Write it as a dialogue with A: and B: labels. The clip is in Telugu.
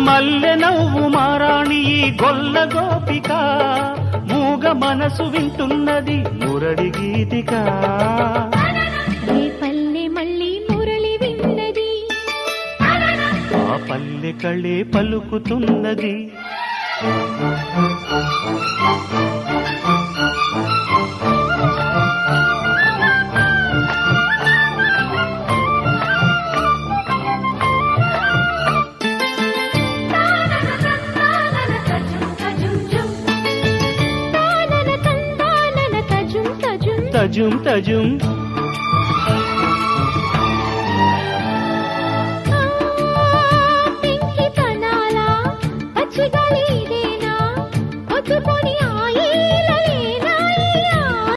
A: మల్లె నవ్వు మారాణి ఈ గొల్ల గోపిక మూగ మనసు వింటున్నది మురళి గీతిక
B: పల్లె మళ్ళీ మురళి విన్నది
A: ఆ పల్లె కళే పలుకుతున్నది తజుం తజుం
B: పెంకి పనాలా పచ్చిగాలి ఇదేనా పొద్దుపోని